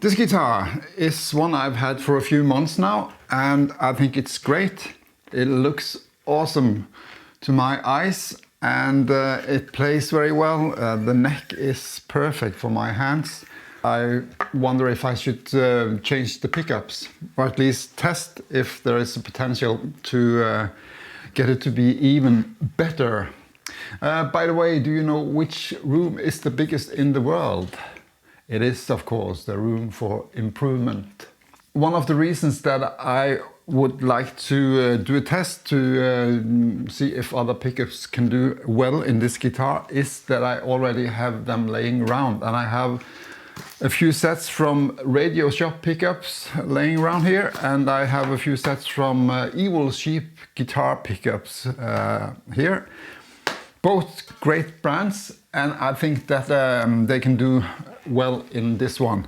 This guitar is one I've had for a few months now, and I think it's great. It looks awesome to my eyes, and it plays very well. The neck is perfect for my hands. I wonder if I should change the pickups, or at least test if there is a potential to get it to be even better. By the way, do you know which room is the biggest in the world? It is, of course, the room for improvement. One of the reasons that I would like to do a test to see if other pickups can do well in this guitar is that I already have them laying around, and I have a few sets from Radioshop Pickups laying around here, and I have a few sets from Evil Sheep Guitar Pickups here. Both great brands, and I think that they can do well in this one.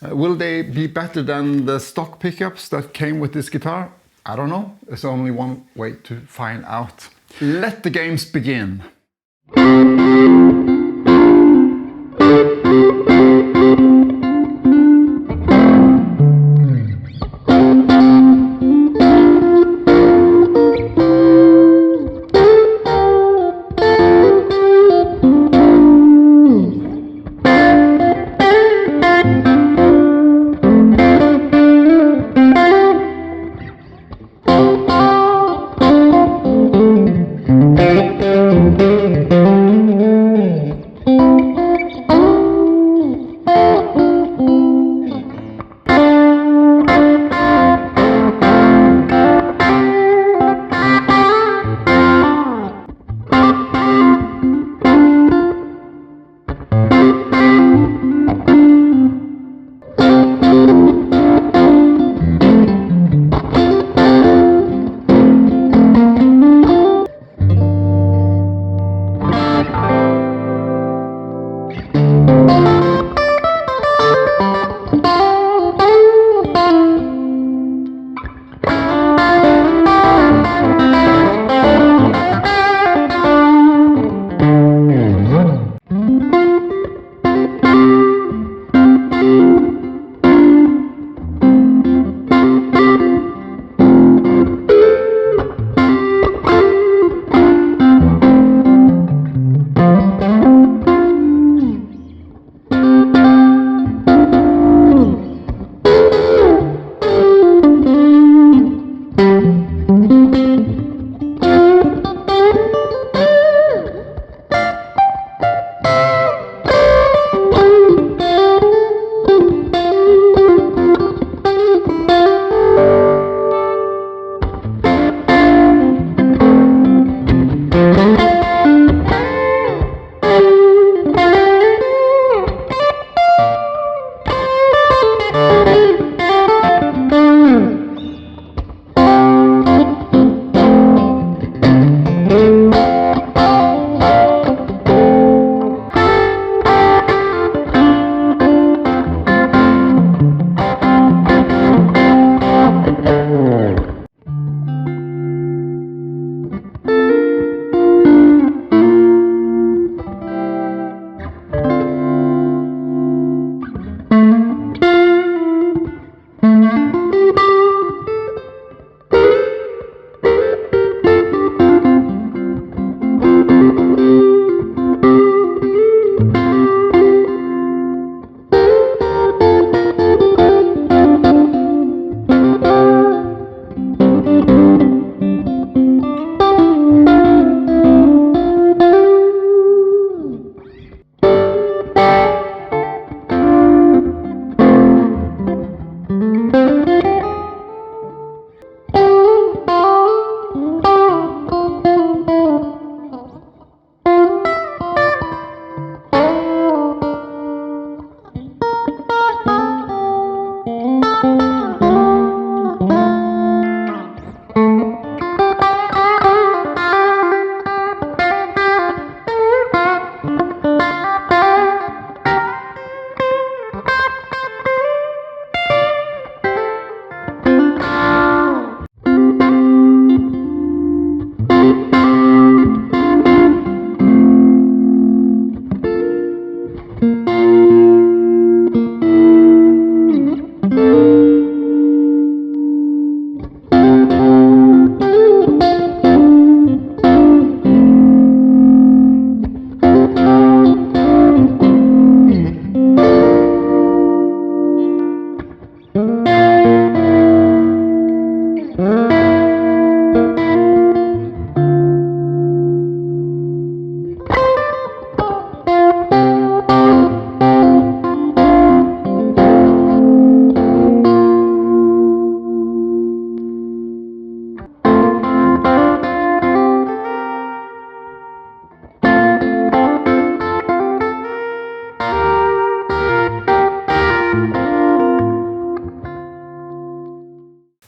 Will they be better than the stock pickups that came with this guitar? I don't know. There's only one way to find out. Let the games begin.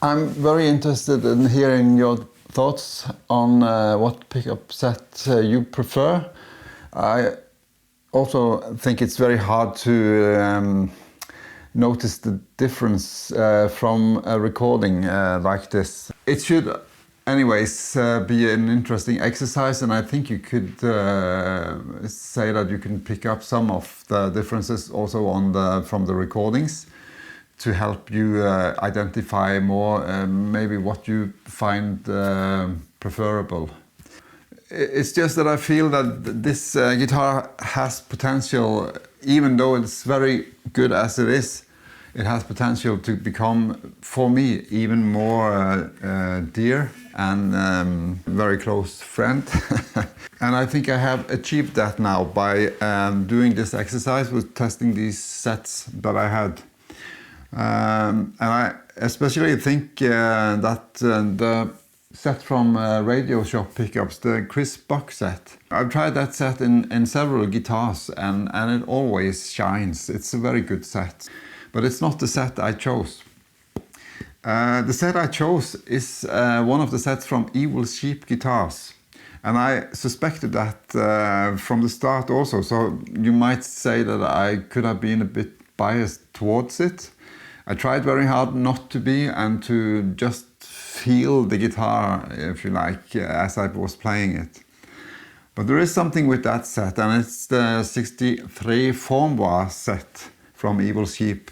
I'm very interested in hearing your thoughts on what pickup set you prefer. I also think it's very hard to notice the difference from a recording like this. It should anyways be an interesting exercise, and I think you could say that you can pick up some of the differences also on from the recordings, to help you identify more maybe what you find preferable. It's just that I feel that this guitar has potential, even though it's very good as it is, it has potential to become, for me, even more dear and very close friend. And I think I have achieved that now by doing this exercise with testing these sets that I had. And I especially think that the set from Radioshop Pickups, the Chris Buck set, I've tried that set in several guitars, and it always shines. It's a very good set, but it's not the set I chose. The set I chose is one of the sets from Evil Sheep Guitars, and I suspected that from the start also, so you might say that I could have been a bit biased towards it. I tried very hard not to be, and to just feel the guitar, if you like, as I was playing it. But there is something with that set, and it's the 63 Formvar set from Evil Sheep.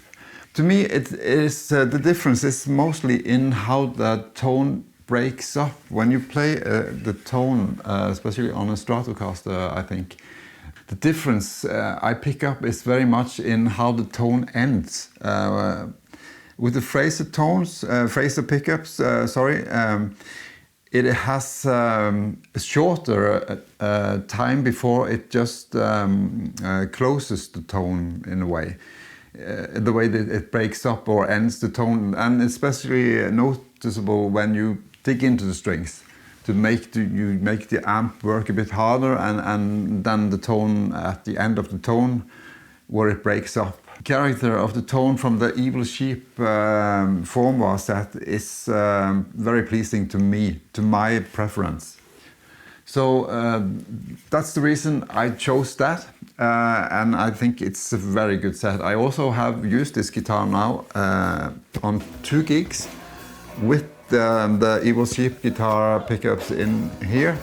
To me, it is the difference is mostly in how the tone breaks up when you play the tone, especially on a Stratocaster, I think. The difference I pick up is very much in how the tone ends. With the Fraser tones, Fraser pickups, it has a shorter time before it just closes the tone in a way. The way that it breaks up or ends the tone, and especially noticeable when you dig into the strings to make the amp work a bit harder, and then the tone at the end of the tone where it breaks up. The character of the tone from the Evil Sheep Formvar set is very pleasing to me, to my preference. So that's the reason I chose that, and I think it's a very good set. I also have used this guitar now on 2 gigs with the Evil Sheep guitar pickups in here,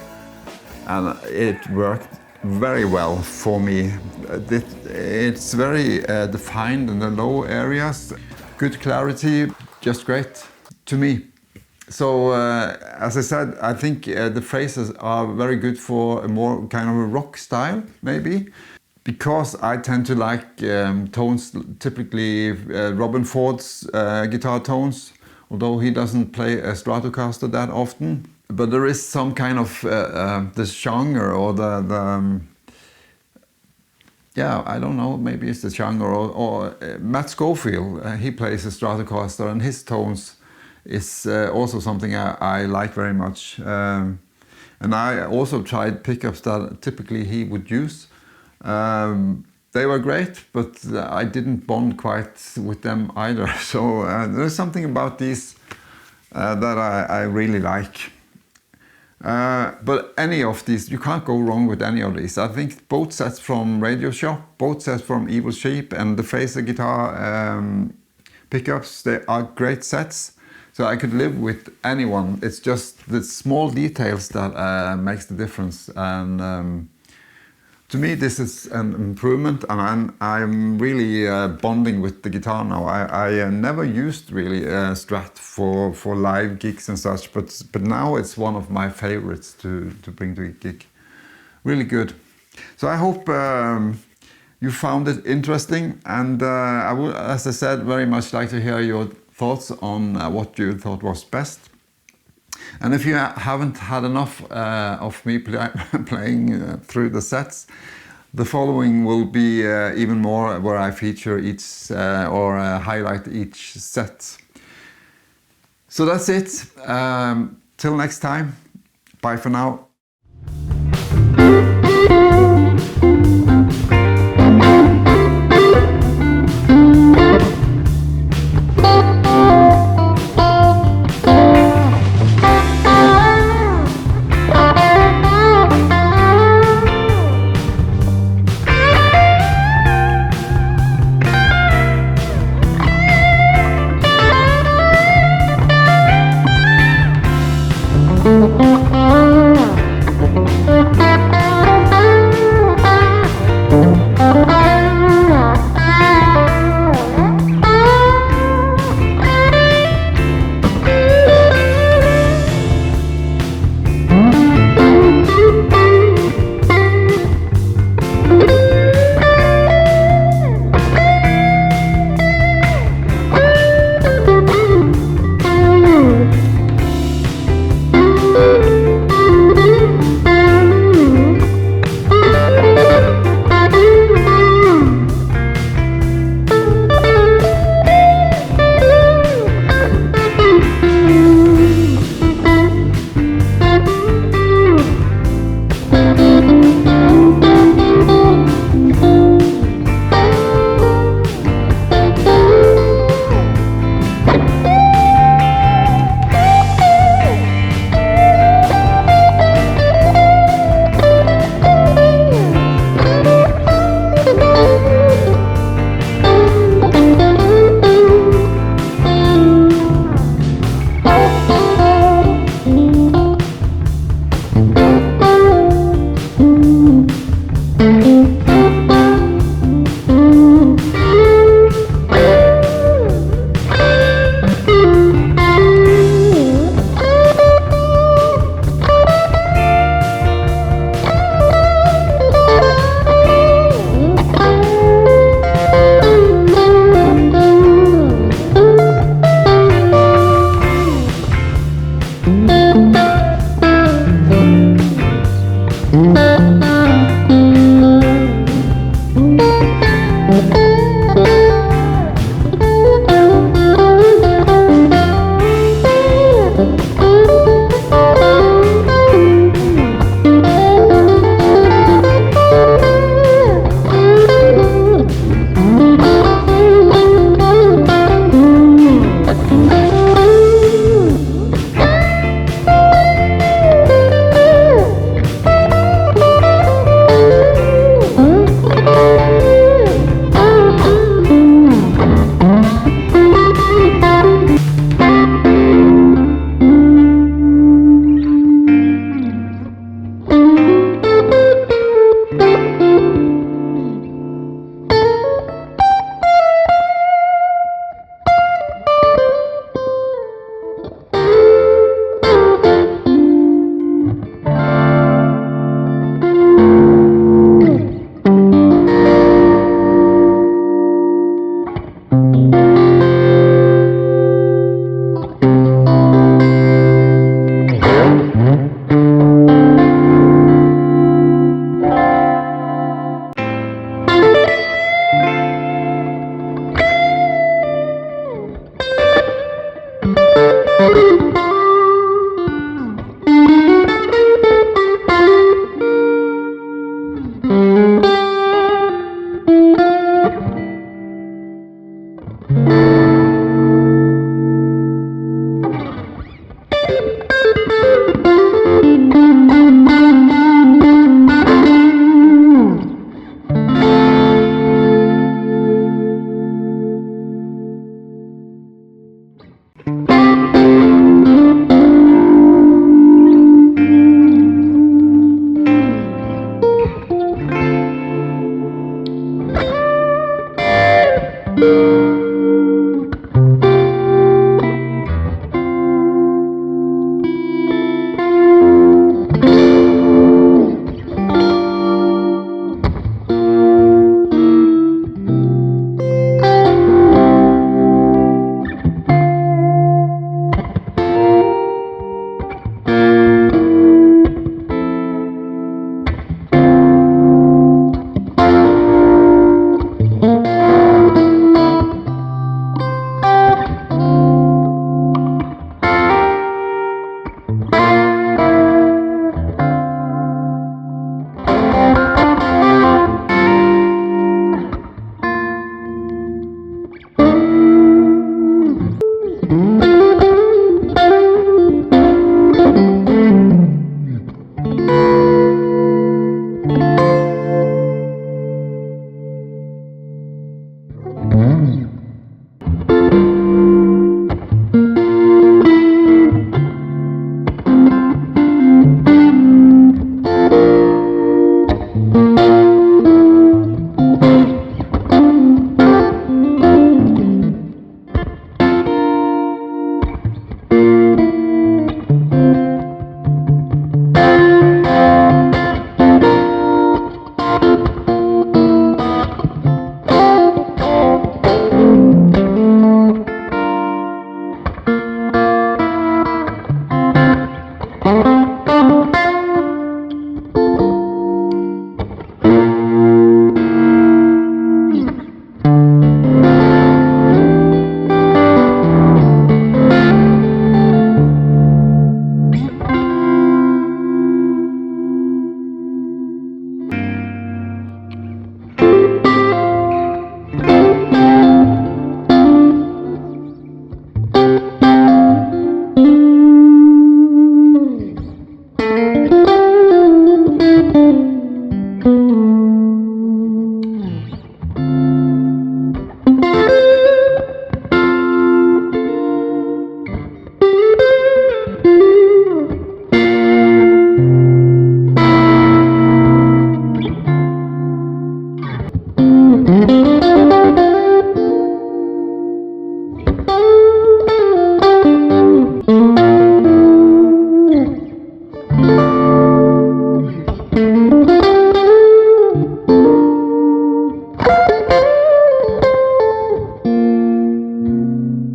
and it worked very well for me. It's very defined in the low areas, good clarity, just great to me. So as I said, I think the Frasers are very good for a more kind of a rock style, maybe, because I tend to like tones, typically Robin Ford's guitar tones, although he doesn't play a Stratocaster that often. But there is some kind of the genre, or yeah, I don't know, maybe it's the genre, or Matt Schofield, he plays a Stratocaster, and his tones is also something I like very much. And I also tried pickups that typically he would use. They were great, but I didn't bond quite with them either. So there's something about these that I really like. But any of these, you can't go wrong with any of these. I think both sets from Radioshop, both sets from Evil Sheep, and the Fraser guitar pickups, they are great sets. So I could live with anyone. It's just the small details that makes the difference. And To me, this is an improvement, and I'm really bonding with the guitar now. I never used really Strat for live gigs and such, but now it's one of my favorites to bring to a gig. Really good. So I hope you found it interesting, and I would, as I said, very much like to hear your thoughts on what you thought was best. And if you haven't had enough of me playing through the sets, the following will be even more where I feature each or highlight each set. So that's it. Till next time. Bye for now.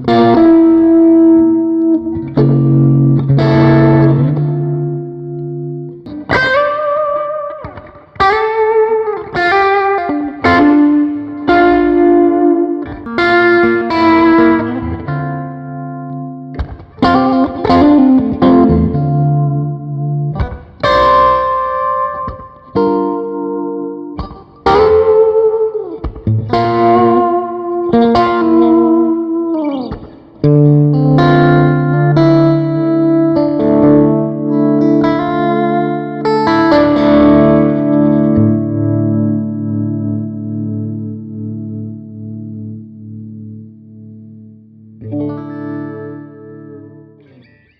you.